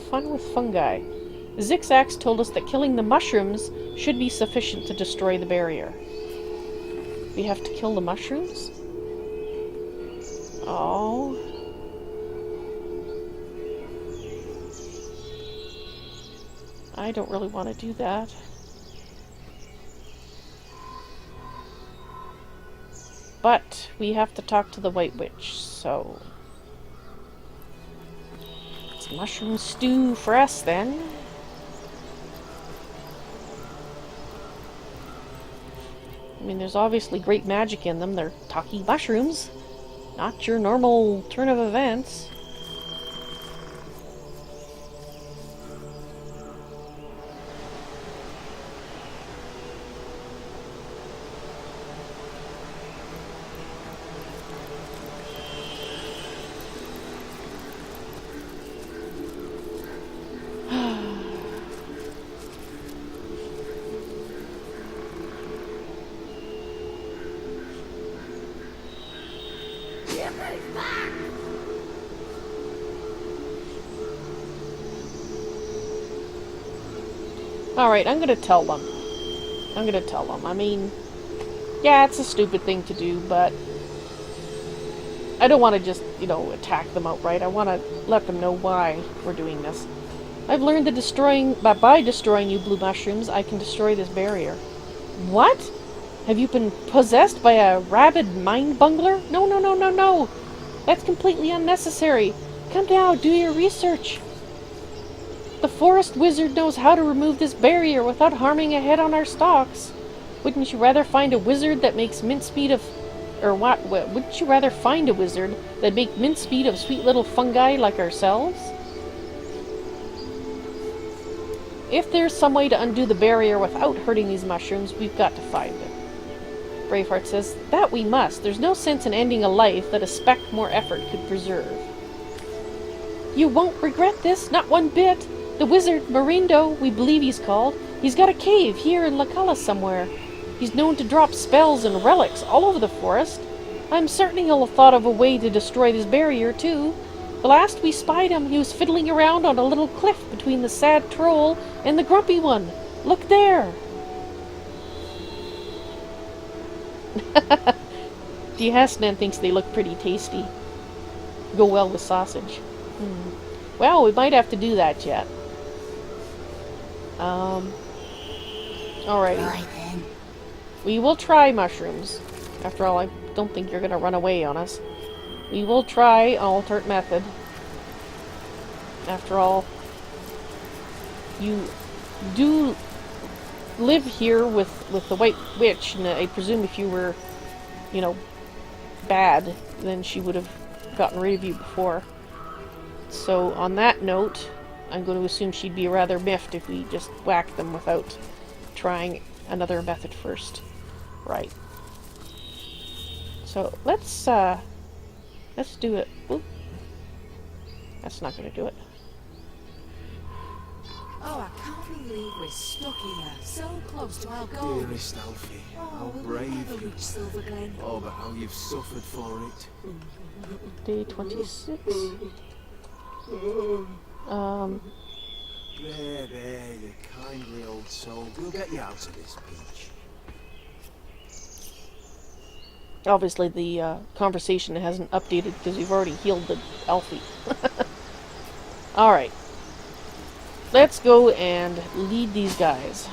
Fun with fungi. Zigzags told us that killing the mushrooms should be sufficient to destroy the barrier. We have to kill the mushrooms? Oh. I don't really want to do that. But we have to talk to the White Witch, so... it's mushroom stew for us, then. I mean, there's obviously great magic in them. They're talking mushrooms. Not your normal turn of events. Alright, I'm gonna tell them. I mean, yeah, it's a stupid thing to do, but I don't want to just, you know, attack them outright. I want to let them know why we're doing this. I've learned that by destroying you blue mushrooms, I can destroy this barrier. What? Have you been possessed by a rabid mind bungler? No, no, no, no, no! That's completely unnecessary. Come now, do your research. The forest wizard knows how to remove this barrier without harming a head on our stalks. Wouldn't you rather find a wizard that makes mincemeat of... or what? Wouldn't you rather find a wizard that make mincemeat of sweet little fungi like ourselves? If there's some way to undo the barrier without hurting these mushrooms, we've got to find it. Braveheart says, that we must. There's no sense in ending a life that a speck more effort could preserve. You won't regret this, not one bit. The wizard, Marindo, we believe he's called, he's got a cave here in Lacala somewhere. He's known to drop spells and relics all over the forest. I'm certain he'll have thought of a way to destroy this barrier, too. The last we spied him, he was fiddling around on a little cliff between the sad troll and the grumpy one. Look there! The Hessman thinks they look pretty tasty. Go well with sausage. Well, we might have to do that yet. Alrighty. Right then. We will try mushrooms. After all, I don't think you're gonna run away on us. We will try an alternate method. After all, you do live here with the White Witch, and I presume if you were, you know, bad, then she would have gotten rid of you before. So, on that note, I'm going to assume she'd be rather miffed if we just whacked them without trying another method first. Right. So, let's do it. Oop. That's not going to do it. Oh, I can't believe we're stuck here, so close to our goal. Dearest Alfie, how we'll brave never you. reach Silverglen. Oh, but how you've suffered for it. Day 26. There, you kindly old soul. We'll get you out of this pinch. Obviously, the conversation hasn't updated because we've already healed the Alfie. Alright. Let's go and lead these guys.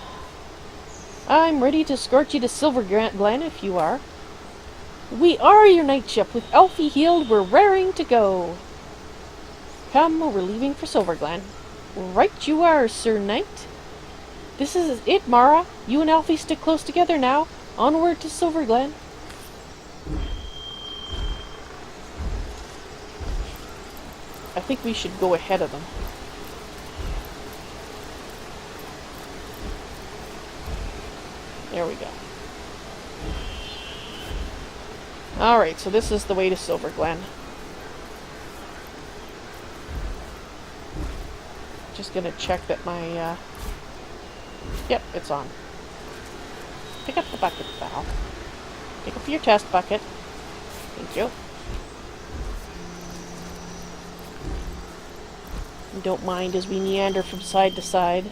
I'm ready to escort you to Silverglen if you are. We are your night ship. With Alfie healed, we're raring to go. Come, we're leaving for Silverglen. Right you are, Sir Knight. This is it, Mara. You and Alfie stick close together now. Onward to Silverglen. I think we should go ahead of them. There we go. Alright, so this is the way to Silverglen. Just gonna check that my, yep, it's on. Pick up the bucket, Val. Pick up your test bucket. Thank you. Don't mind as we meander from side to side.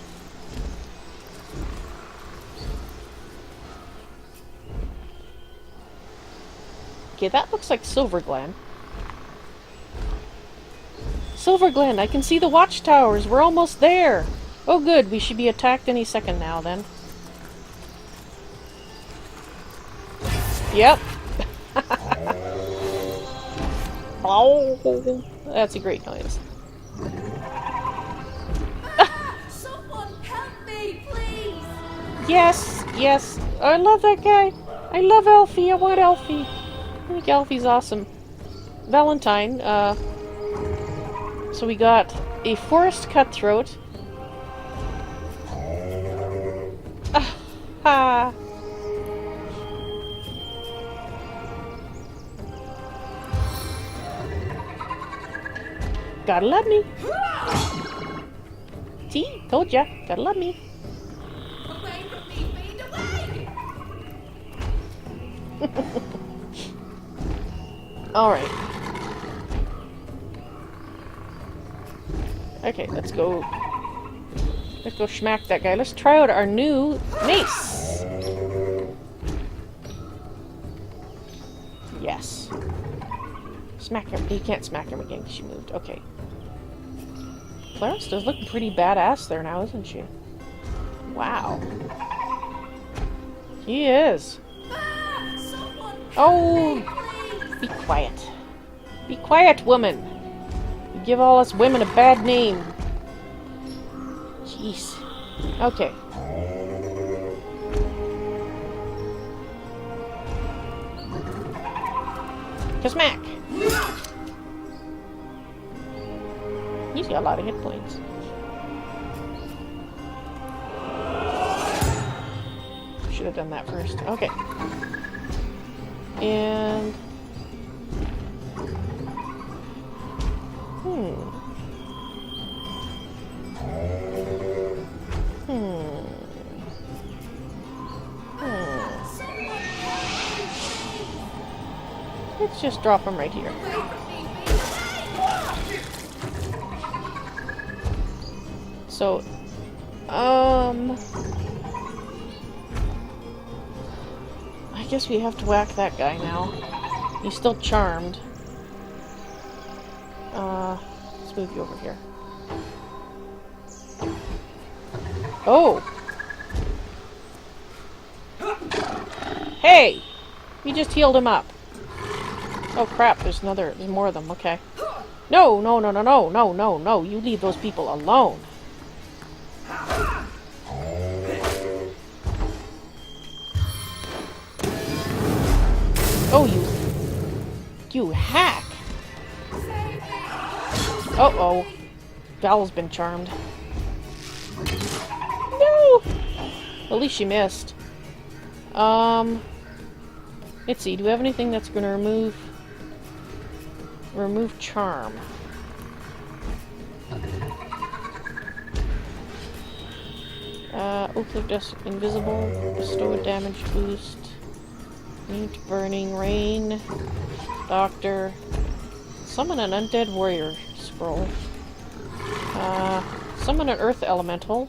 Okay, that looks like Silverglen. Silverglen, I can see the watchtowers. We're almost there. Oh good, we should be attacked any second now then. Yep. Oh, that's a great noise. Someone help me, please! Yes, yes. I love that guy. I love Alfie. I want Alfie. I think Alfie's awesome. Valentine, so we got a forest cutthroat. Ha! Gotta love me. See? Told ya. Gotta love me. Away from me, feed away! Alright. Okay, let's go. Let's go smack that guy. Let's try out our new mace. Yes. Smack him. You can't smack him again because she moved. Okay. Clarence does look pretty badass there now, isn't she? Wow. He is. Oh! Be quiet. Be quiet, woman. You give all us women a bad name. Jeez. Okay. Smack. He's got a lot of hit points. Should have done that first. Okay. And... Let's just drop him right here. So, I guess we have to whack that guy now. He's still charmed. Let's move you over here. Oh! Hey! We just healed him up. Oh crap, there's more of them, okay. No, no, no, no, no, no, no, no, you leave those people alone. Oh, you hack! Uh-oh. Val's been charmed. No! At least she missed. Let's see, do we have anything that's gonna remove charm? Oak Dust Invisible, bestow a damage boost, mute burning rain, doctor, summon an undead warrior scroll, summon an earth elemental,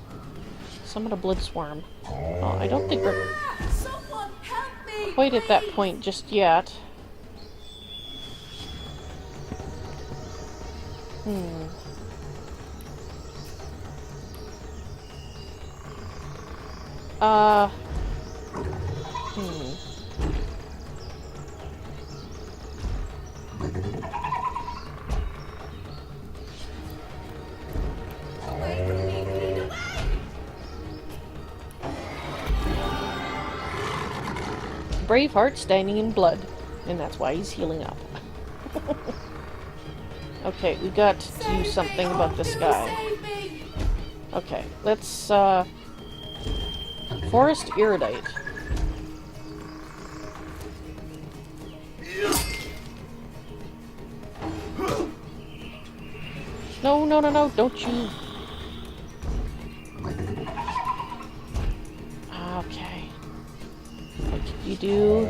summon a blood swarm. I don't think we're quite at that point just yet. Braveheart standing in blood, and that's why he's healing up. Okay, we got to do something about this guy. Okay, let's, Forest Iridite. No, no, no, no, don't you... Okay. What did you do?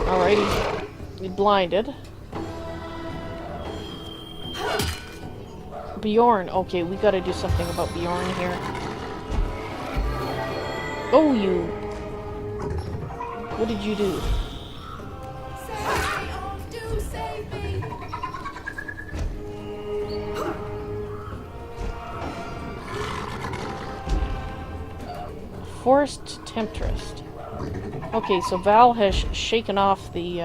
Alrighty. We blinded. Bjorn. Okay, we gotta do something about Bjorn here. Oh, you. What did you do? Save me! Oh, do save me! Forced Temptress. Okay, so Val has shaken off the,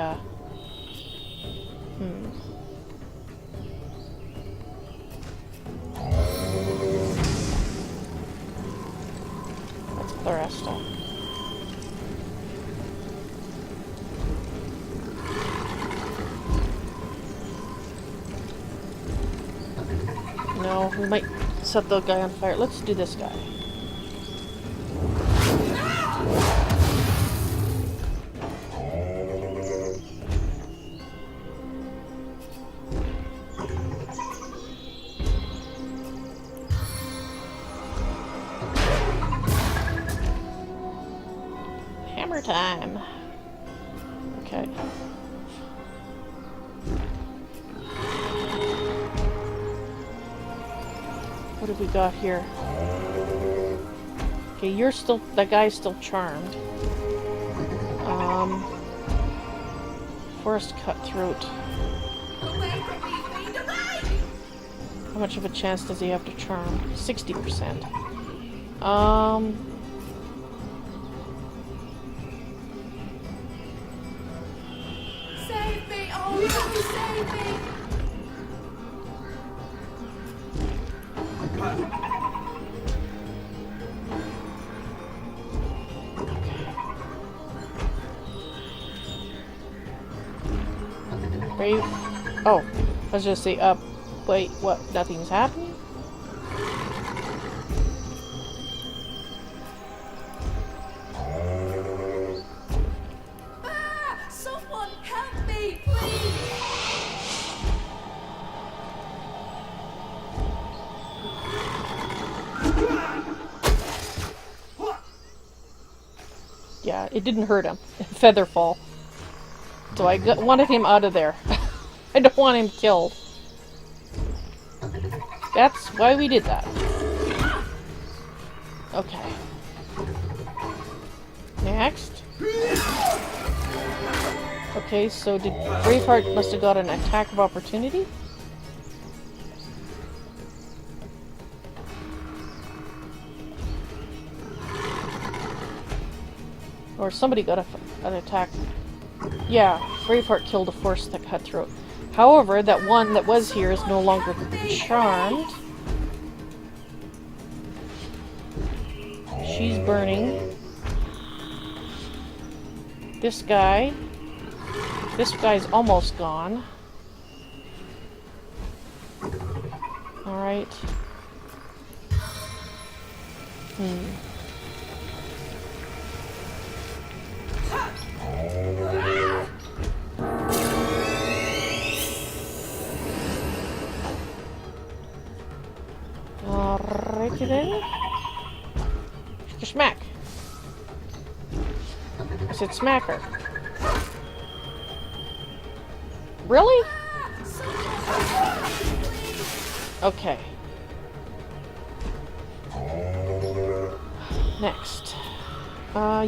That's Claresta. No, we might set the guy on fire. Let's do this guy. Hammer time. Okay. What have we got here? Okay, you're still... that guy's still charmed. Forest Cutthroat. Away from me, fiend, away! How much of a chance does he have to charm? 60%. Save me! Oh, do save me! Brave. Oh, I was just say, wait, what? Nothing's happening? Ah! Someone help me, please! Yeah, it didn't hurt him. Featherfall. So I wanted him out of there. I don't want him killed. That's why we did that. Okay. Next. Okay, so did Braveheart must have got an attack of opportunity? Or somebody got an attack. Yeah, Braveheart killed a Force Cutthroat. However, that one that was here is no longer charmed. She's burning. This guy's almost gone. Alright. Alrighty then. Smack. I said smack her. Really? Okay. Next.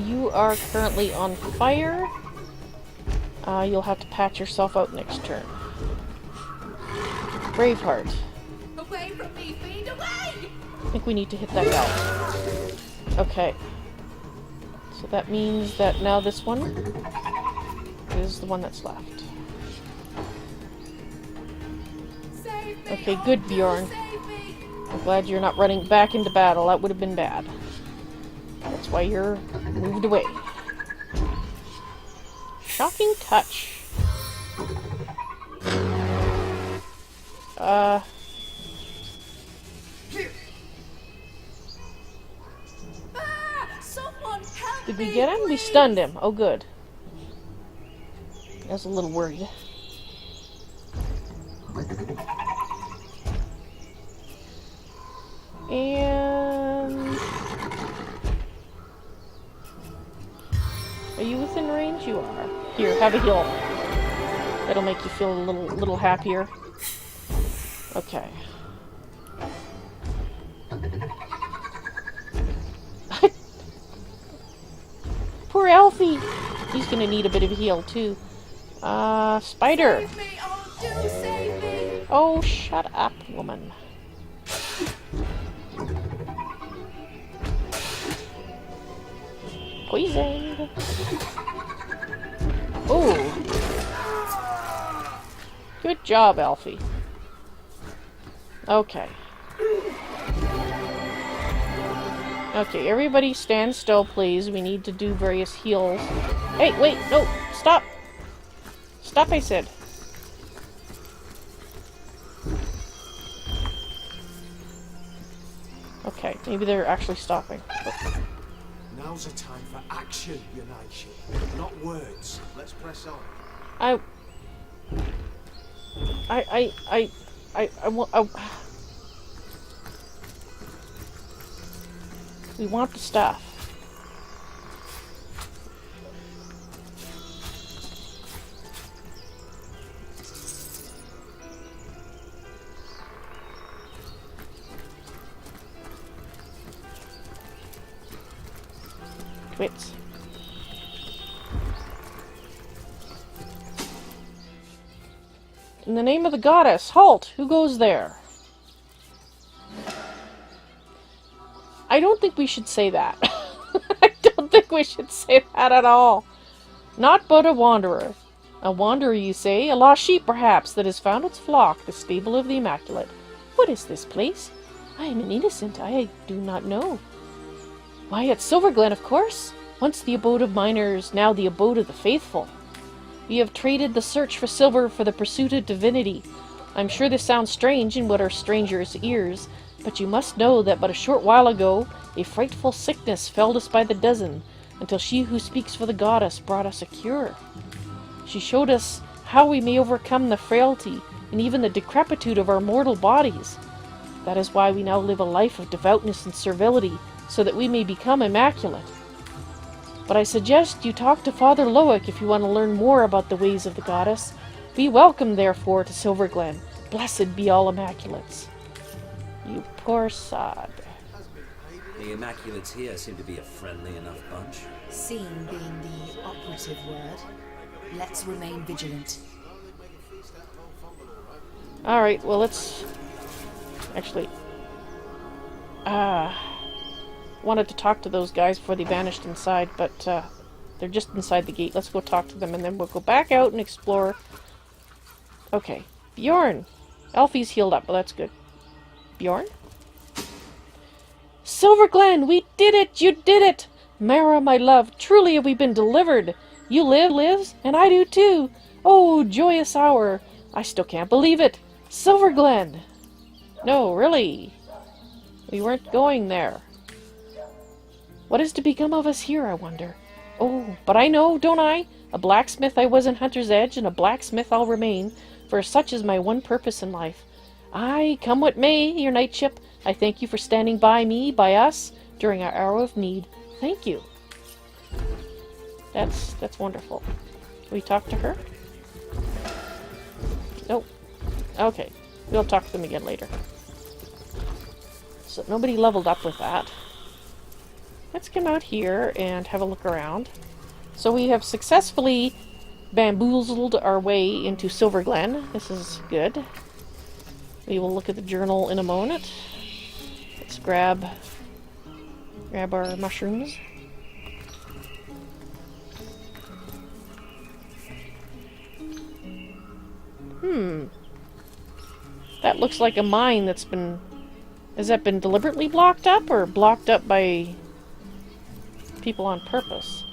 You are currently on fire. You'll have to patch yourself out next turn. Braveheart. Away from me, fiend, away! I think we need to hit that guy. Okay. So that means that now this one is the one that's left. Save me! Okay, Oh, good, do Bjorn. save me! I'm glad you're not running back into battle. That would have been bad. That's why you're moved away. Shocking touch. Someone help Did we me, get him? We please. stunned him. Oh, good. I was a little worried. And... Are you within range? You are. Here, have a heal. That'll make you feel a little happier. Okay. Poor Alfie! He's gonna need a bit of a heal, too. Spider! Save me! Oh, do save me! Oh, shut up, woman. Poisoned! Oh! Good job, Alfie. Okay. Okay, everybody stand still, please. We need to do various heals. Hey, wait, no! Stop! Stop, I said. Okay, maybe they're actually stopping. Oh. Now's a time for action, your knightship. Not words. Let's press on. We want the stuff. Twits. In the name of the goddess, halt! Who goes there? I don't think we should say that. I don't think we should say that at all. Not but a wanderer. A wanderer, you say? A lost sheep, perhaps, that has found its flock, the stable of the Immaculate. What is this place? I am an innocent. I do not know. Why, it's Silverglen, of course. Once the abode of miners, now the abode of the faithful. We have traded the search for silver for the pursuit of divinity. I'm sure this sounds strange in what are strangers' ears, but you must know that but a short while ago, a frightful sickness felled us by the dozen, until she who speaks for the goddess brought us a cure. She showed us how we may overcome the frailty and even the decrepitude of our mortal bodies. That is why we now live a life of devoutness and servility, so that we may become immaculate. But I suggest you talk to Father Loic if you want to learn more about the ways of the goddess. Be welcome, therefore, to Silverglen. Blessed be all Immaculates. You poor sod. The Immaculates here seem to be a friendly enough bunch. Seeing being the operative word. Let's remain vigilant. Alright, well, let's... Actually... wanted to talk to those guys before they vanished inside, but they're just inside the gate. Let's go talk to them, and then we'll go back out and explore. Okay. Bjorn! Alfie's healed up. Well, that's good. Bjorn? Silverglen! We did it! You did it! Mara, my love, truly have we been delivered. You lives, and I do too. Oh, joyous hour. I still can't believe it. Silverglen! No, really. We weren't going there. What is to become of us here, I wonder? Oh, but I know, don't I? A blacksmith I was in Hunter's Edge, and a blacksmith I'll remain, for such is my one purpose in life. Aye, come what may, your knightship, I thank you for standing by me, by us, during our hour of need. Thank you. That's wonderful. Can we talk to her? Nope. Okay. We'll talk to them again later. So nobody leveled up with that. Let's come out here and have a look around. So we have successfully bamboozled our way into Silverglen. This is good. We will look at the journal in a moment. Let's grab our mushrooms. That looks like a mine that's been... Has that been deliberately blocked up, or blocked up by people on purpose?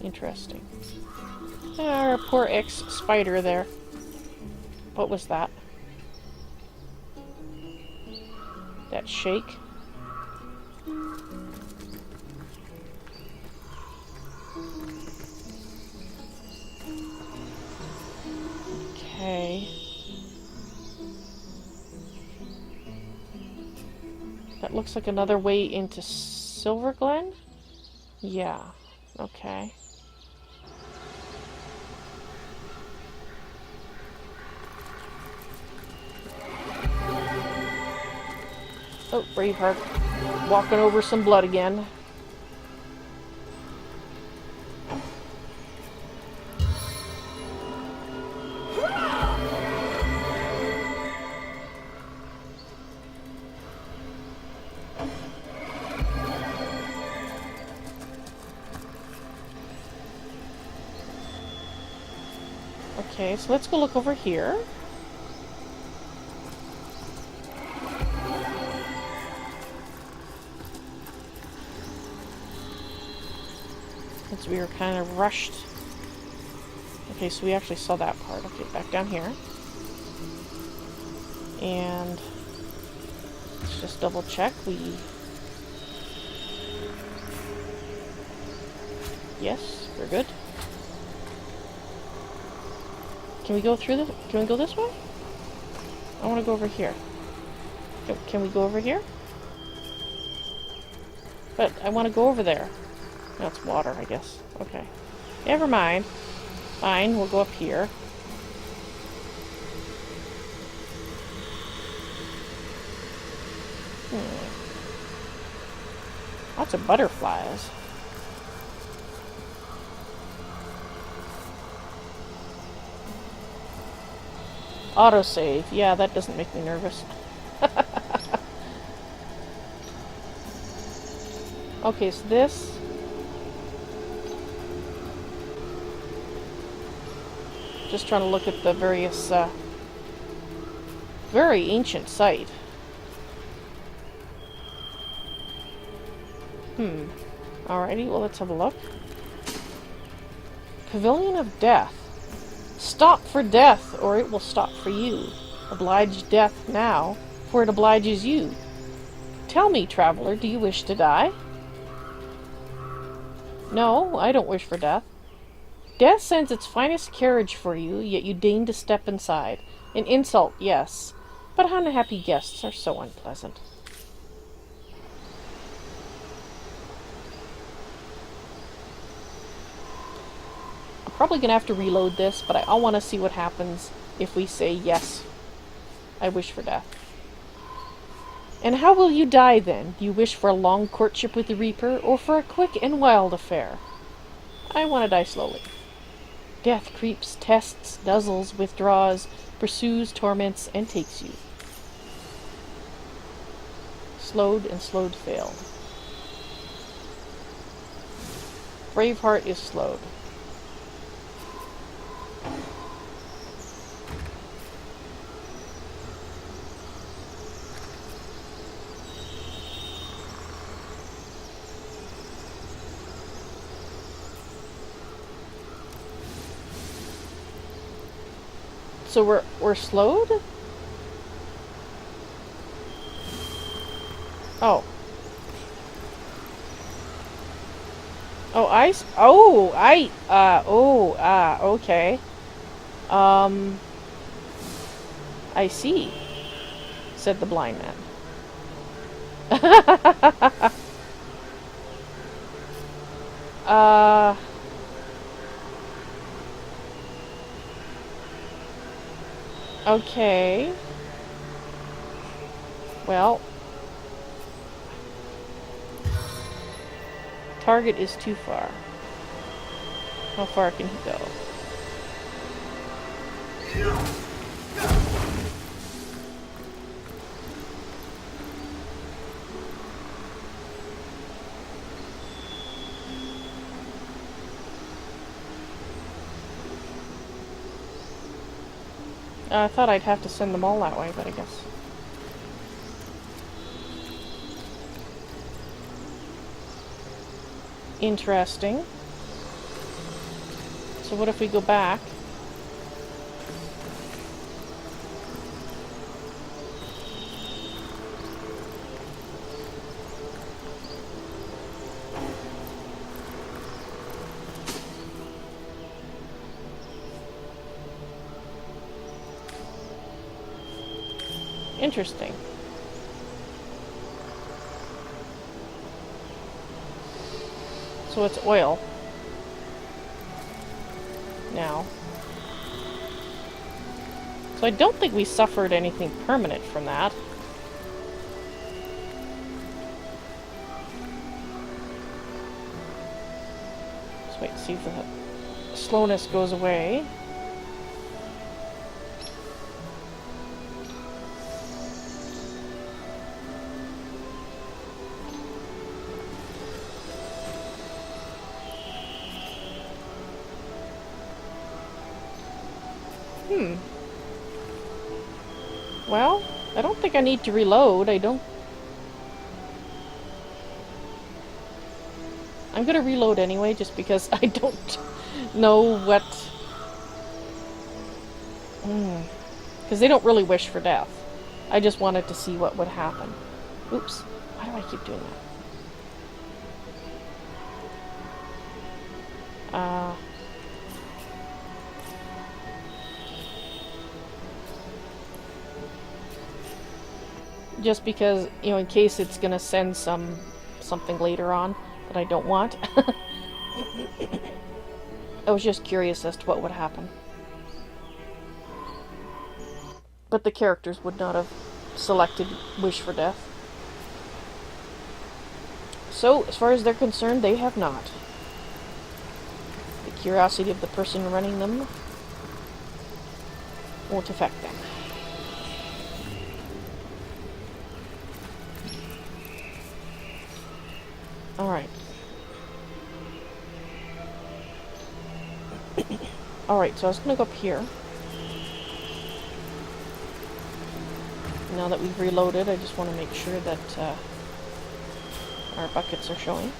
Interesting. Our poor ex-spider there. What was that? That shake? Okay. That looks like another way into Silverglen? Yeah. Okay. Oh, Braveheart. Walking over some blood again. Okay, so let's go look over here. Since we were kind of rushed. Okay, so we actually saw that part. Okay, back down here. And let's just double check. Yes, we're good. Can we go through this? Can we go this way? I want to go over here. Can we go over here? But I want to go over there. No, it's water, I guess. Okay. Never mind. Fine, we'll go up here. Lots of butterflies. Autosave. Yeah, that doesn't make me nervous. Okay, so this... Just trying to look at the various, very ancient site. Alrighty, well, let's have a look. Pavilion of Death. Stop for death, or it will stop for you. Oblige death now, for it obliges you. Tell me, traveler, do you wish to die? No, I don't wish for death. Death sends its finest carriage for you, yet you deign to step inside. An insult, yes, but unhappy guests are so unpleasant. I'm probably going to have to reload this, but I want to see what happens if we say, yes, I wish for death. And how will you die, then? Do you wish for a long courtship with the Reaper, or for a quick and wild affair? I want to die slowly. Death creeps, tests, nuzzles, withdraws, pursues, torments, and takes you. Slowed and slowed failed. Braveheart is slowed. So we're slowed? Oh. Okay. I see, said the blind man. Okay. Well. Target is too far. How far can he go? I thought I'd have to send them all that way, but I guess. Interesting. So what if we go back? Interesting. So it's oil. Now. So I don't think we suffered anything permanent from that. Let's wait and see if the slowness goes away. Well, I don't think I need to reload. I'm gonna reload anyway, just because I don't know what... Because they don't really wish for death. I just wanted to see what would happen. Oops. Why do I keep doing that? Just because, you know, in case it's gonna send something later on that I don't want. I was just curious as to what would happen. But the characters would not have selected Wish for Death. So, as far as they're concerned, they have not. The curiosity of the person running them won't affect them. Alright. Alright, so I was gonna go up here. Now that we've reloaded, I just want to make sure that our buckets are showing.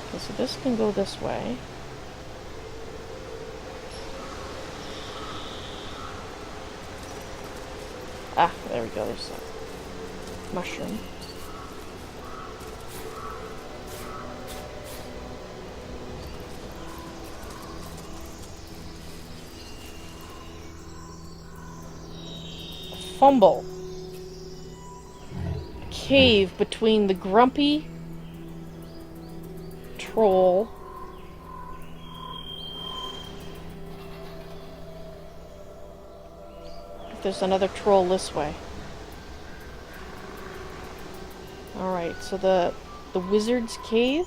Okay, so this can go this way. Ah, there we go, there's a mushroom. Fumble. Cave between the grumpy troll there's another troll this way. Alright, so the wizard's cave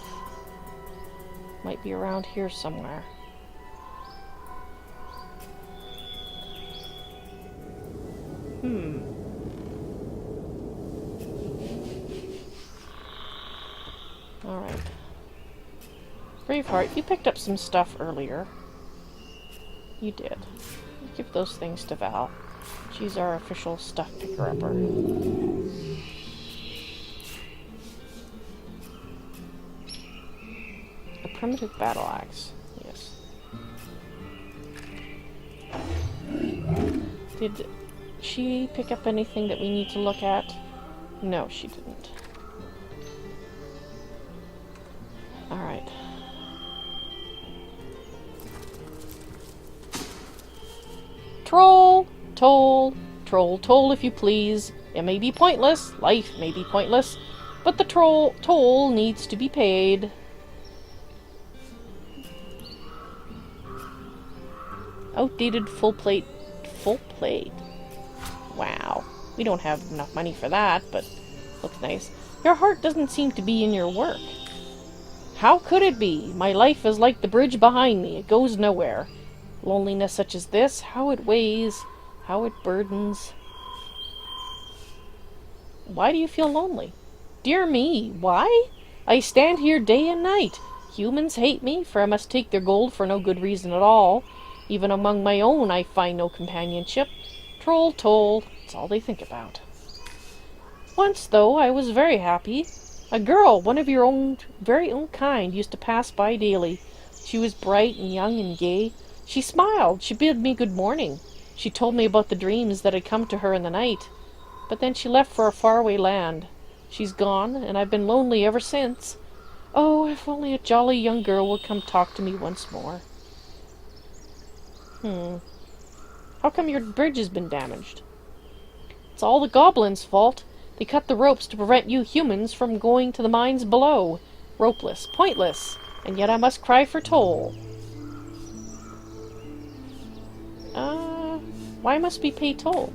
might be around here somewhere. Alright. Braveheart, you picked up some stuff earlier. You did. Give those things to Val. She's our official stuff picker-upper. A primitive battle axe. Yes. Did she pick up anything that we need to look at? No, she didn't. Alright. Troll! Toll! Troll, toll if you please. It may be pointless, life may be pointless, but the toll needs to be paid. Outdated full plate. Full plate? Wow. We don't have enough money for that, but looks nice. Your heart doesn't seem to be in your work. How could it be? My life is like the bridge behind me. It goes nowhere. Loneliness such as this, how it weighs, how it burdens. Why do you feel lonely? Dear me, why? I stand here day and night. Humans hate me, for I must take their gold for no good reason at all. Even among my own I find no companionship. Troll toll, it's all they think about. Once, though, I was very happy. A girl, one of your own, very own kind, used to pass by daily. She was bright and young and gay. She smiled. She bid me good morning. She told me about the dreams that had come to her in the night. But then she left for a faraway land. She's gone, and I've been lonely ever since. Oh, if only a jolly young girl would come talk to me once more. How come your bridge has been damaged? It's all the goblins' fault. They cut the ropes to prevent you humans from going to the mines below. Ropeless, pointless, and yet I must cry for toll. Why must we pay toll?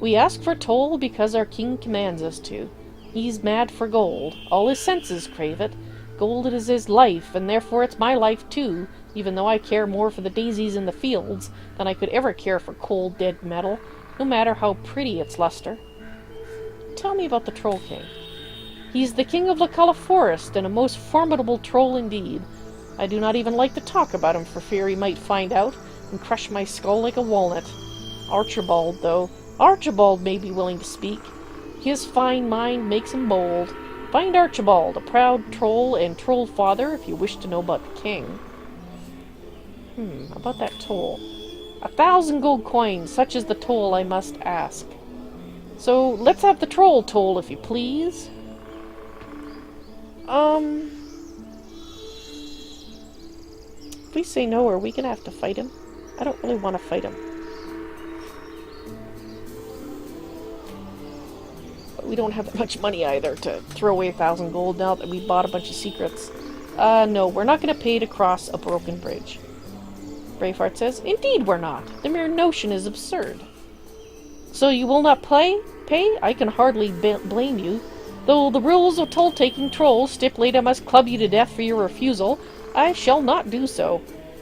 We ask for toll because our king commands us to. He's mad for gold. All his senses crave it. Gold is his life, and therefore it's my life too, even though I care more for the daisies in the fields than I could ever care for cold, dead metal, no matter how pretty its luster. Tell me about the Troll King. He's the king of Lacala Forest, and a most formidable troll indeed. I do not even like to talk about him for fear he might find out and crush my skull like a walnut. Archibald, though. Archibald may be willing to speak. His fine mind makes him bold. Find Archibald, a proud troll and troll father, if you wish to know about the king. About that toll. 1,000 gold coins, such is the toll I must ask. So, let's have the troll toll, if you please. If we say no, are we gonna have to fight him? I don't really want to fight him. But we don't have that much money either to throw away 1,000 gold now that we bought a bunch of secrets. No, we're not gonna pay to cross a broken bridge. Braveheart says, indeed we're not. The mere notion is absurd. So you will not pay? I can hardly blame you. Though the rules of toll-taking trolls stipulate I must club you to death for your refusal, I shall not do so.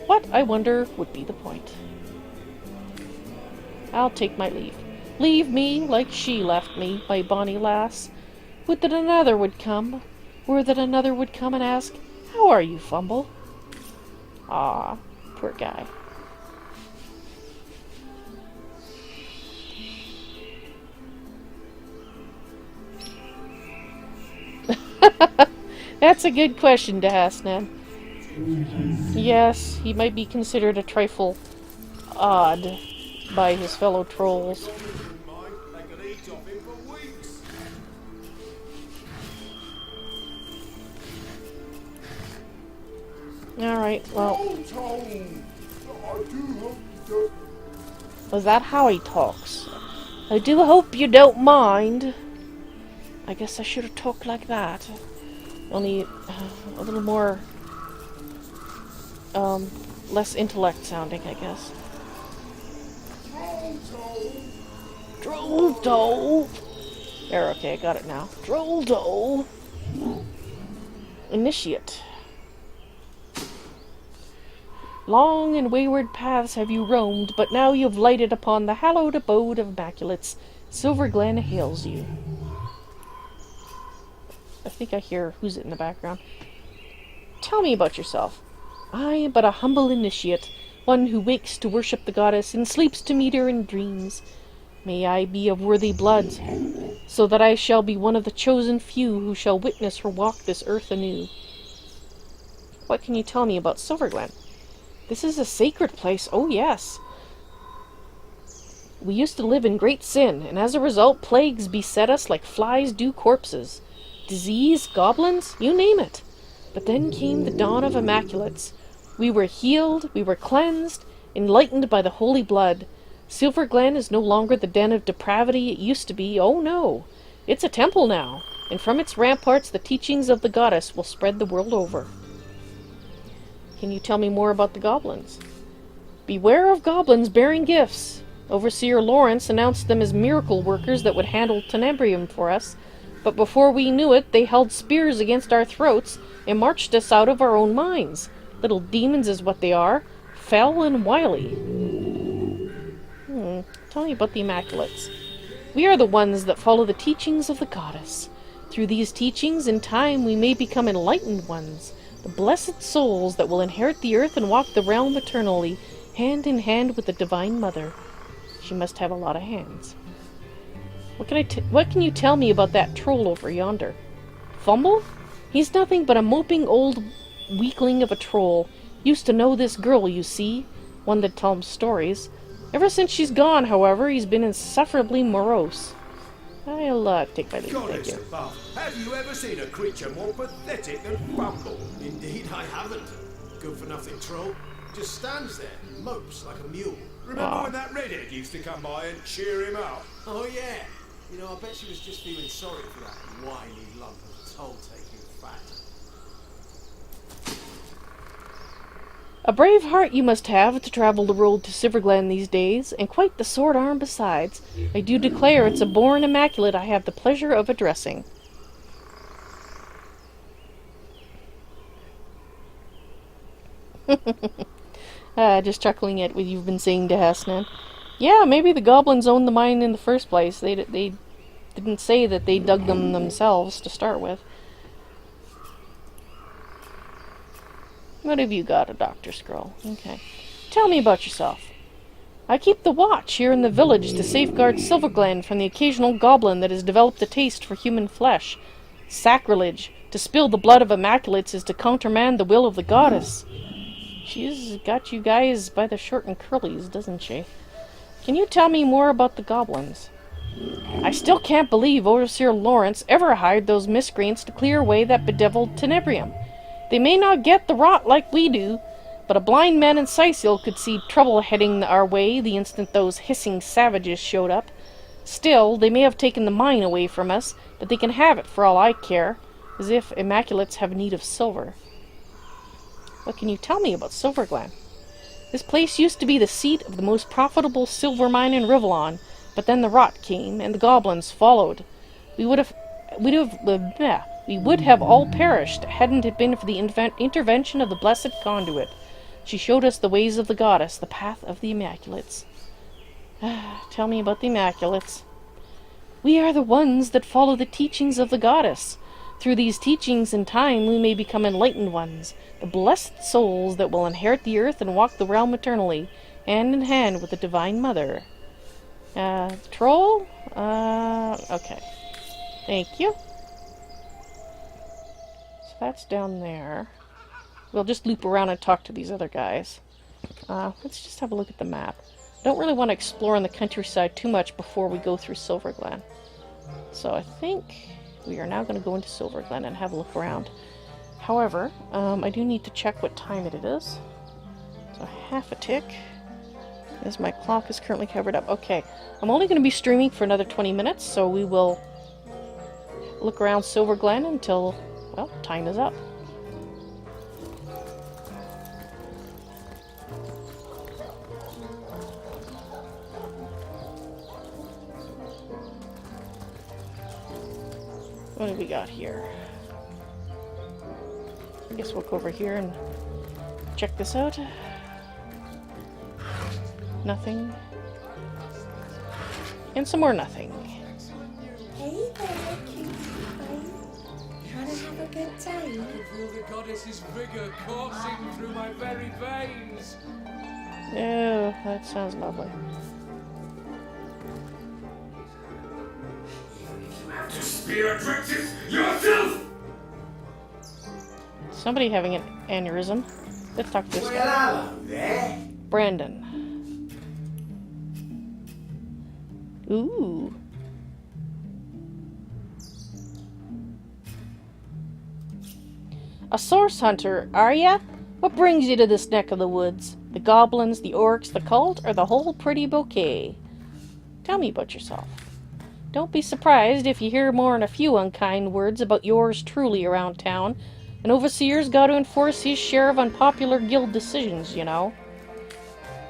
What, I wonder, would be the point? I'll take my leave. Leave me like she left me, my bonny lass. Would that another would come, or that another would come and ask, how are you, Fumble? Ah, poor guy. That's a good question to ask, Ned. Yes, he might be considered a trifle odd by his fellow trolls. Alright, well... Was that how he talks? I do hope you don't mind. I guess I should have talked like that. Only a little more... less intellect sounding, I guess. Troll-toe! There, okay, I got it now. Troll-toe! Initiate. Long and wayward paths have you roamed, but now you've lighted upon the hallowed abode of Immaculates. Silverglen hails you. I think I hear who's it in the background. Tell me about yourself. I am but a humble initiate, one who wakes to worship the goddess and sleeps to meet her in dreams. May I be of worthy blood, so that I shall be one of the chosen few who shall witness her walk this earth anew. What can you tell me about Silverglen? This is a sacred place, oh yes. We used to live in great sin, and as a result plagues beset us like flies do corpses. Disease, goblins, you name it. But then came the dawn of Immaculates. We were healed, we were cleansed, enlightened by the holy blood. Silverglen is no longer the den of depravity it used to be, oh no. It's a temple now, and from its ramparts the teachings of the goddess will spread the world over. Can you tell me more about the goblins? Beware of goblins bearing gifts. Overseer Lawrence announced them as miracle workers that would handle tenebrium for us, but before we knew it, they held spears against our throats and marched us out of our own minds. Little demons is what they are, fell and wily. Tell me about the Immaculates. We are the ones that follow the teachings of the goddess. Through these teachings, in time, we may become enlightened ones, the blessed souls that will inherit the earth and walk the realm eternally, hand in hand with the Divine Mother. She must have a lot of hands. What can you tell me about that troll over yonder? Fumble? He's nothing but a moping old weakling of a troll. Used to know this girl, you see. One that tells stories. Ever since she's gone, however, he's been insufferably morose. I'll take my leave, thank you. Have you ever seen a creature more pathetic than Fumble? Indeed, I haven't. Good-for-nothing troll. Just stands there, mopes like a mule. Remember when that redhead used to come by and cheer him up? Oh yeah. You know, I bet she was just feeling sorry for that whiny lump of toll-taking fat. A brave heart you must have to travel the road to Silverglen these days, and quite the sword arm besides. I do declare it's a born immaculate I have the pleasure of addressing. Just chuckling at what you've been saying to Hasnan. Yeah, maybe the goblins owned the mine in the first place. They didn't say that they dug them themselves to start with. What have you got, a Dr. Scroll? Okay. Tell me about yourself. I keep the watch here in the village to safeguard Silverglen from the occasional goblin that has developed a taste for human flesh. Sacrilege. To spill the blood of immaculates is to countermand the will of the goddess. She's got you guys by the short and curlies, doesn't she? Can you tell me more about the goblins? I still can't believe Overseer Lawrence ever hired those miscreants to clear away that bedeviled tenebrium. They may not get the rot like we do, but a blind man in Sicil could see trouble heading our way the instant those hissing savages showed up. Still, they may have taken the mine away from us, but they can have it for all I care, as if immaculates have need of silver. What can you tell me about Silverglen? This place used to be the seat of the most profitable silver mine in Rivellon, but then the rot came, and the goblins followed. We would have all perished, hadn't it been for the intervention of the blessed conduit. She showed us the ways of the goddess, the path of the immaculates. Tell me about the immaculates. We are the ones that follow the teachings of the goddess. Through these teachings in time we may become enlightened ones, the blessed souls that will inherit the earth and walk the realm eternally, hand in hand with the Divine Mother. Troll? Okay. Thank you. So that's down there. We'll just loop around and talk to these other guys. Let's just have a look at the map. I don't really want to explore in the countryside too much before we go through Silverglen. So I think we are now going to go into Silverglen and have a look around. However, I do need to check what time it is. So half a tick, as my clock is currently covered up. Okay, I'm only going to be streaming for another 20 minutes, so we will look around Silverglen until, well, time is up. What do we got here? I guess we'll go over here and check this out. Nothing. And some more nothing. Hey there, cutie pie. Trying to have a good time? I can feel the goddess's vigor coursing through my very veins. Oh, that sounds lovely. Just be attractive yourself! Somebody having an aneurysm. Let's talk to this guy. Hello there. Brandon. Ooh. A source hunter, are ya? What brings you to this neck of the woods? The goblins, the orcs, the cult, or the whole pretty bouquet? Tell me about yourself. Don't be surprised if you hear more than a few unkind words about yours truly around town. An overseer's got to enforce his share of unpopular guild decisions, you know.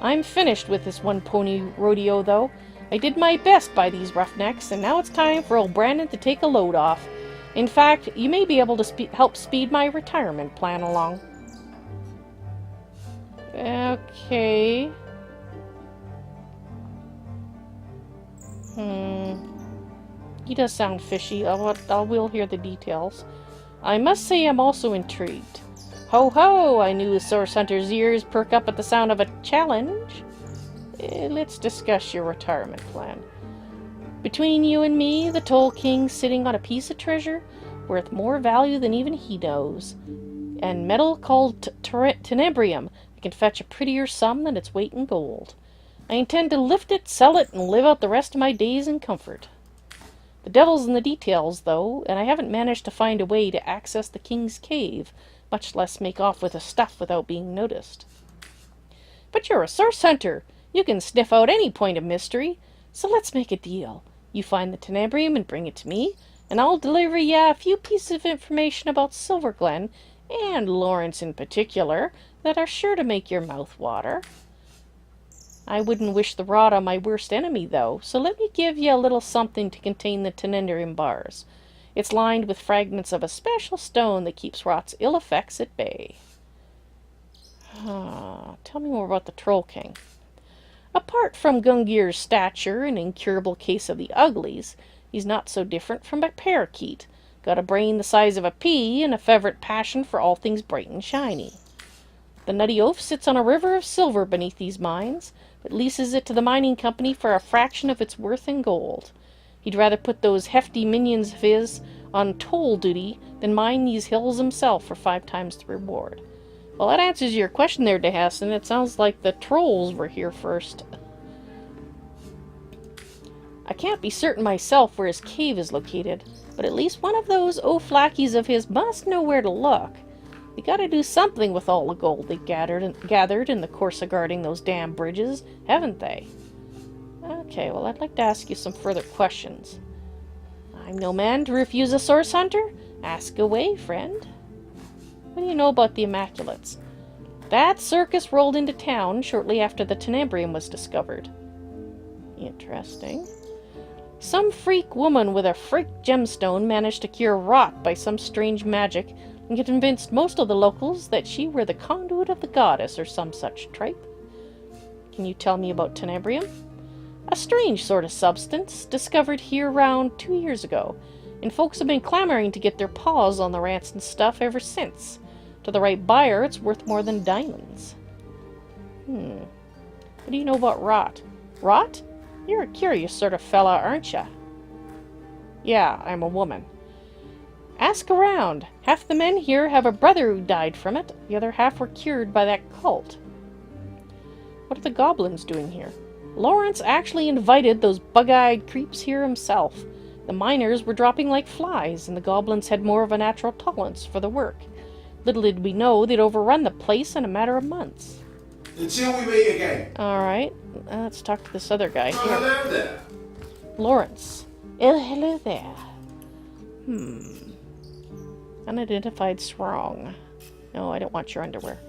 I'm finished with this one-pony rodeo, though. I did my best by these roughnecks, and now it's time for old Brandon to take a load off. In fact, you may be able to help speed my retirement plan along. Okay. He does sound fishy. I will hear the details. I must say I'm also intrigued. Ho ho! I knew the source hunter's ears perk up at the sound of a challenge. Let's discuss your retirement plan. Between you and me, the Toll King's sitting on a piece of treasure worth more value than even he knows. And metal called tenebrium that can fetch a prettier sum than its weight in gold. I intend to lift it, sell it, and live out the rest of my days in comfort. The devil's in the details, though, and I haven't managed to find a way to access the King's cave, much less make off with the stuff without being noticed. But you're a source hunter. You can sniff out any point of mystery, so let's make a deal. You find the tenebrium and bring it to me, and I'll deliver ya a few pieces of information about Silverglen, and Lawrence in particular, that are sure to make your mouth water. I wouldn't wish the rot on my worst enemy, though, so let me give ye a little something to contain the tenebrium bars. It's lined with fragments of a special stone that keeps rot's ill effects at bay. Tell me more about the Troll King. Apart from Gungir's stature and incurable case of the uglies, he's not so different from a parakeet. Got a brain the size of a pea and a fervent passion for all things bright and shiny. The nutty oaf sits on a river of silver beneath these mines, but leases it to the mining company for a fraction of its worth in gold. He'd rather put those hefty minions of his on toll duty than mine these hills himself for 5 times the reward. Well, that answers your question there, DeHassan. It sounds like the trolls were here first. I can't be certain myself where his cave is located, but at least one of those oaf-lackeys of his must know where to look. They gotta do something with all the gold they gathered in the course of guarding those damn bridges, haven't they? Okay, well, I'd like to ask you some further questions. I'm no man to refuse a source hunter. Ask away, friend. What do you know about the Immaculates? That circus rolled into town shortly after the tenebrium was discovered. Interesting. Some freak woman with a freak gemstone managed to cure rot by some strange magic and convinced most of the locals that she were the conduit of the goddess or some such tripe. Can you tell me about tenebrium? A strange sort of substance, discovered here round 2 years ago, and folks have been clamoring to get their paws on the rancid stuff ever since. To the right buyer, it's worth more than diamonds. What do you know about rot? Rot? You're a curious sort of fella, aren't ya? Yeah, I'm a woman. Ask around. Half the men here have a brother who died from it. The other half were cured by that cult. What are the goblins doing here? Lawrence actually invited those bug-eyed creeps here himself. The miners were dropping like flies, and the goblins had more of a natural tolerance for the work. Little did we know they'd overrun the place in a matter of months. Until we meet again. Alright, let's talk to this other guy here. Hello there. Lawrence. Hello there. Unidentified Srong. No, I don't want your underwear.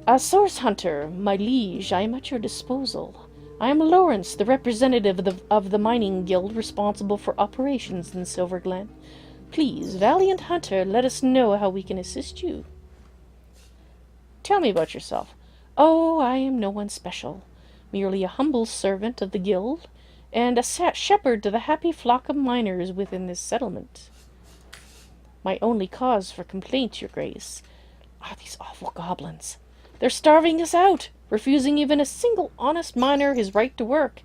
A source hunter, my liege, I am at your disposal. I am Lawrence, the representative of the mining guild responsible for operations in Silverglen. Please, valiant hunter, let us know how we can assist you. Tell me about yourself. Oh, I am no one special. Merely a humble servant of the guild, and a shepherd to the happy flock of miners within this settlement. My only cause for complaint, your grace, are these awful goblins. They're starving us out, refusing even a single honest miner his right to work.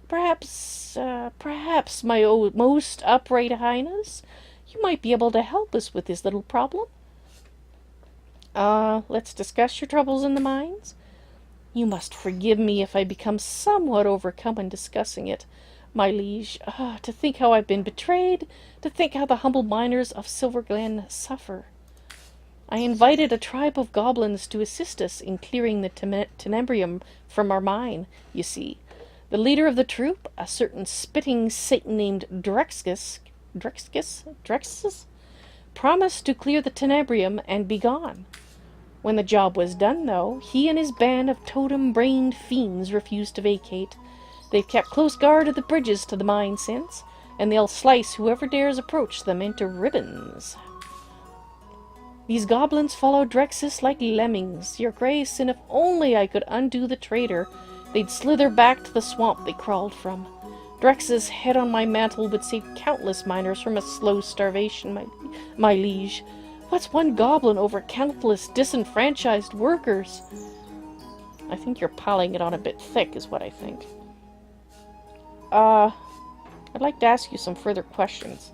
Perhaps, my most upright highness, you might be able to help us with this little problem. Let's discuss your troubles in the mines. You must forgive me if I become somewhat overcome in discussing it, my liege. To think how I've been betrayed, to think how the humble miners of Silverglen suffer. I invited a tribe of goblins to assist us in clearing the tenebrium from our mine, you see. The leader of the troop, a certain spitting Satan named Drexus, promised to clear the tenebrium and be gone. When the job was done, though, he and his band of totem-brained fiends refused to vacate. They've kept close guard at the bridges to the mine since, and they'll slice whoever dares approach them into ribbons. These goblins follow Drexus like lemmings, your grace, and if only I could undo the traitor, they'd slither back to the swamp they crawled from. Drexus' head on my mantle would save countless miners from a slow starvation, my liege. What's one goblin over countless disenfranchised workers? I think you're piling it on a bit thick, is what I think. I'd like to ask you some further questions.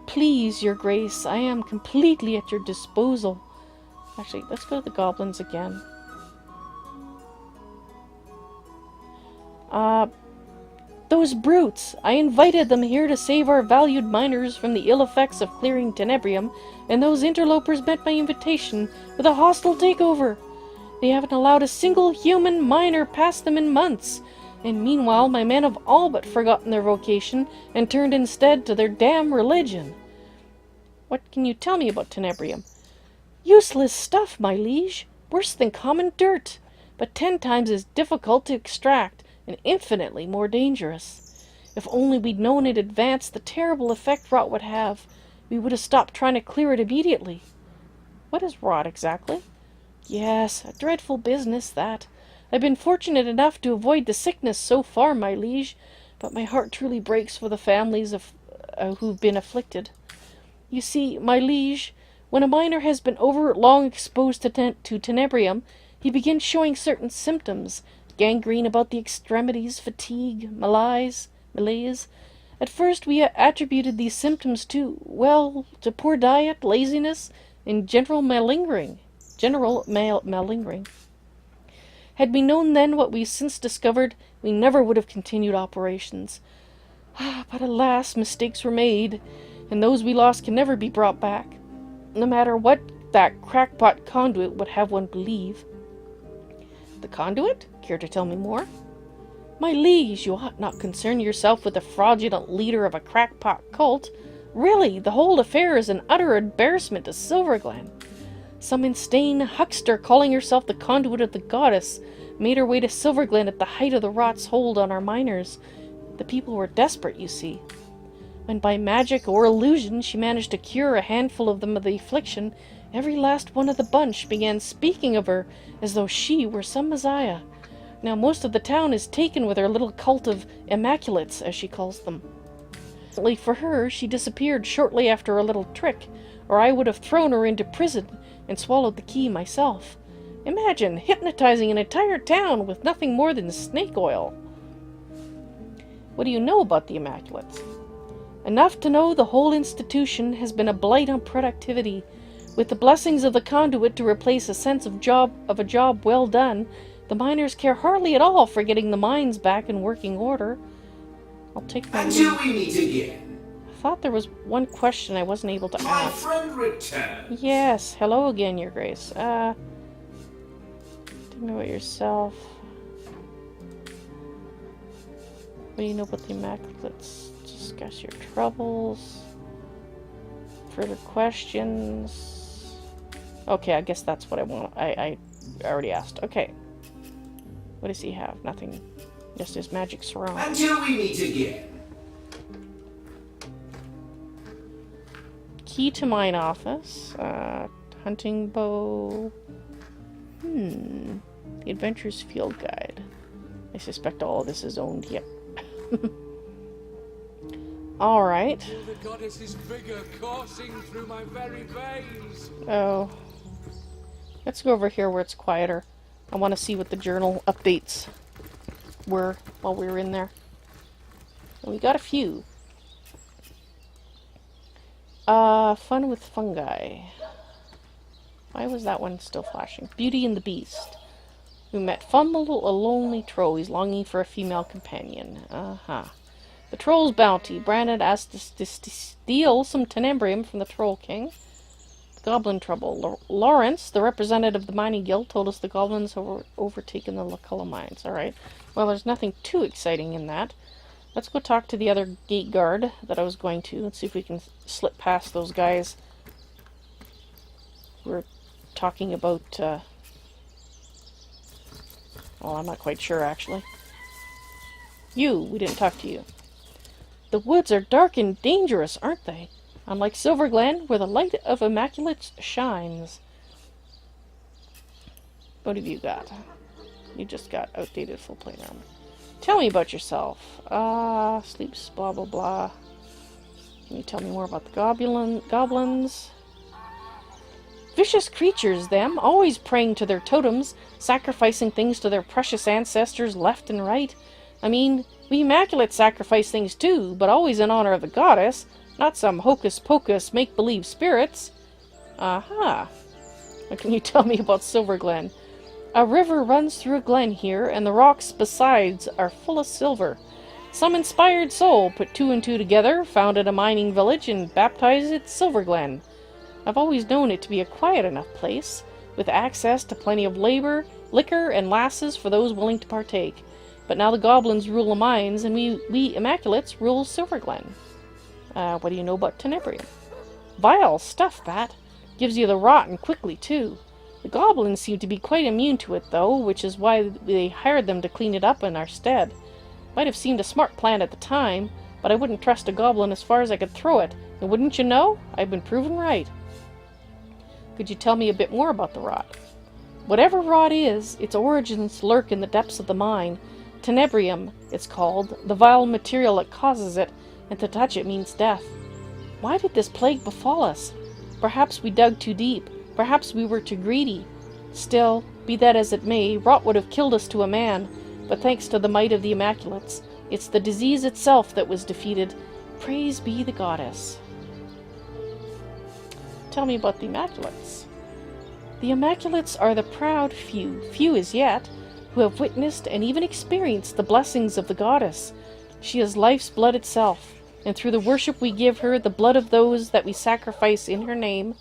Please, your grace, I am completely at your disposal. Actually, let's go to the goblins again. Those brutes! I invited them here to save our valued miners from the ill effects of clearing tenebrium, and those interlopers met my invitation with a hostile takeover. They haven't allowed a single human miner past them in months, And meanwhile, my men have all but forgotten their vocation and turned instead to their damn religion. What can you tell me about tenebrium? Useless stuff, my liege. Worse than common dirt, but 10 times as difficult to extract and infinitely more dangerous. If only we'd known in advance the terrible effect rot would have, we would have stopped trying to clear it immediately. What is rot exactly? Yes, a dreadful business, that. I've been fortunate enough to avoid the sickness so far, my liege, but my heart truly breaks for the families of who've been afflicted. You see, my liege, when a miner has been over long exposed to tenebrium, he begins showing certain symptoms: gangrene about the extremities, fatigue, malaise. At first we attributed these symptoms to poor diet, laziness, and general malingering. Had we known then what we've since discovered, we never would have continued operations. But alas, mistakes were made, and those we lost can never be brought back, no matter what that crackpot conduit would have one believe. The conduit? Care to tell me more? My liege, you ought not concern yourself with the fraudulent leader of a crackpot cult. Really, the whole affair is an utter embarrassment to Silverglen. Some insane huckster calling herself the conduit of the goddess made her way to Silverglen at the height of the rot's hold on our miners. The people were desperate, you see. When by magic or illusion she managed to cure a handful of them of the affliction, every last one of the bunch began speaking of her as though she were some messiah. Now most of the town is taken with her little cult of immaculates, as she calls them. Fortunately for her, she disappeared shortly after a little trick, or I would have thrown her into prison and swallowed the key myself. Imagine hypnotizing an entire town with nothing more than snake oil. What do you know about the immaculates? Enough to know the whole institution has been a blight on productivity. With the blessings of the conduit to replace a sense of a job well done, the miners care hardly at all for getting the mines back in working order. I'll take my Until we meet again. I thought there was one question I wasn't able to My ask. friend returns. Yes, hello again, Your Grace. Tell me about yourself. What do you know about the Immaculates? Discuss your troubles. Further questions. Okay, I guess that's what I want. I already asked. Okay. What does he have? Nothing. Just his magic surround. Until we meet again. Key to mine office. Hunting bow. The Adventurer's Field Guide. I suspect all of this is owned. Yep. Alright. The goddess's vigor coursing through my very veins. Oh. Let's go over here where it's quieter. I want to see what the journal updates were while we were in there. And we got a few. Fun with fungi. Why was that one still flashing? Beauty and the Beast. We met Fumble, a lonely troll. He's longing for a female companion. The Troll's Bounty. Brandon asked us to steal some tenebrium from the Troll King. Goblin Trouble. Lawrence, the representative of the mining guild, told us the goblins have overtaken the Lacula mines. Alright. Well, there's nothing too exciting in that. Let's go talk to the other gate guard that I was going to. Let's see if we can slip past those guys. We're talking about, well, I'm not quite sure, actually. We didn't talk to you. The woods are dark and dangerous, aren't they? Unlike Silverglen, where the light of Immaculates shines. What have you got? You just got outdated full plate armor. Tell me about yourself. Sleeps, blah blah blah. Can you tell me more about the goblins? Vicious creatures, them, always praying to their totems, sacrificing things to their precious ancestors left and right. I mean, we Immaculates sacrifice things too, but always in honor of the goddess. Not some hocus-pocus make-believe spirits. Aha. What can you tell me about Silverglen? A river runs through a glen here, and the rocks besides are full of silver. Some inspired soul put 2 and 2 together, founded a mining village, and baptized it Silverglen. I've always known it to be a quiet enough place, with access to plenty of labor, liquor, and lasses for those willing to partake. But now the goblins rule the mines, and we Immaculates rule Silverglen. What do you know about Tenebrium? Vile stuff, that. Gives you the rot, and quickly, too. The goblins seem to be quite immune to it, though, which is why they hired them to clean it up in our stead. Might have seemed a smart plan at the time, but I wouldn't trust a goblin as far as I could throw it, and wouldn't you know, I've been proven right. Could you tell me a bit more about the rot? Whatever rot is, its origins lurk in the depths of the mine. Tenebrium, it's called, the vile material that causes it, and to touch it means death. Why did this plague befall us? Perhaps we dug too deep. Perhaps we were too greedy. Still, be that as it may, rot would have killed us to a man, but thanks to the might of the Immaculates, it's the disease itself that was defeated. Praise be the goddess. Tell me about the Immaculates. The Immaculates are the proud few as yet, who have witnessed and even experienced the blessings of the goddess. She is life's blood itself, and through the worship we give her, the blood of those that we sacrifice in her name,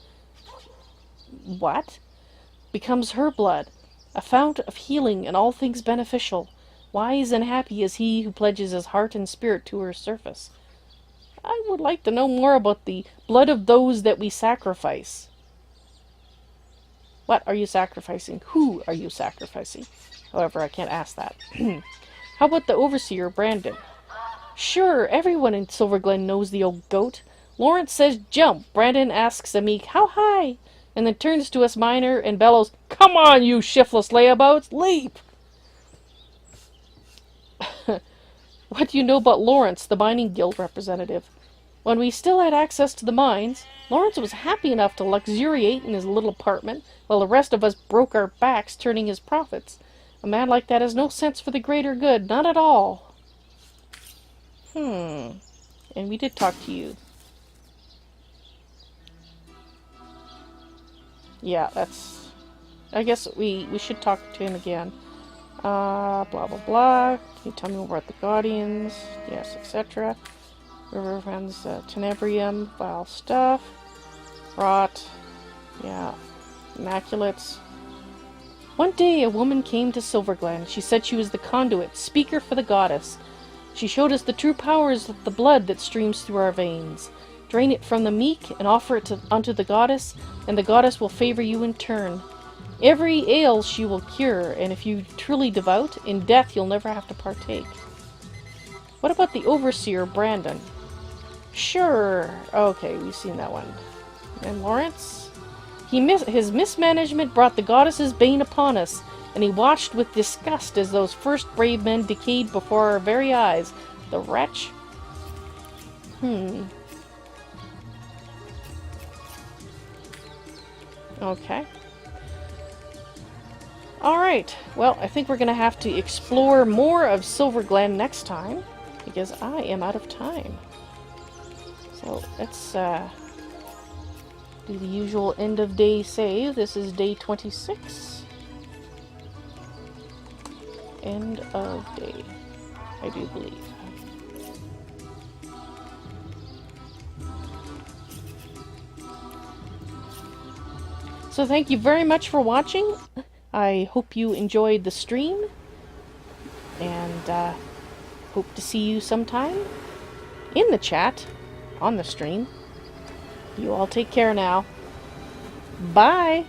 becomes her blood, a fount of healing and all things beneficial. Wise and happy is he who pledges his heart and spirit to her service. I would like to know more about the blood of those that we sacrifice. What are you sacrificing? Who are you sacrificing? However, I can't ask that. How about the overseer, Brandon? Sure, everyone in Silverglen knows the old goat. Lawrence says jump. Brandon asks a meek, how high? And then turns to us minor and bellows, come on, you shiftless layabouts, leap! What do you know about Lawrence, the mining guild representative? When we still had access to the mines, Lawrence was happy enough to luxuriate in his little apartment, while the rest of us broke our backs turning his profits. A man like that has no sense for the greater good, none at all. And we did talk to you. Yeah, that's... I guess we should talk to him again. Blah, blah, blah. Can you tell me more about the Guardians? Yes, etc. River Friends, Tenebrium, vile stuff. Rot. Yeah. Immaculates. One day a woman came to Silverglen. She said she was the conduit, speaker for the goddess. She showed us the true powers of the blood that streams through our veins. Drain it from the meek and offer it unto the goddess, and the goddess will favor you in turn. Every ail she will cure, and if you truly devout, in death you'll never have to partake. What about the overseer, Brandon? Sure. Okay, we've seen that one. And Lawrence? His mismanagement brought the goddess's bane upon us, and he watched with disgust as those first brave men decayed before our very eyes. The wretch? Okay. Alright, well, I think we're going to have to explore more of Silverglen next time, because I am out of time. So, let's do the usual end of day save. This is day 26. End of day, I do believe. So thank you very much for watching. I hope you enjoyed the stream, and hope to see you sometime in the chat, on the stream. You all take care now. Bye!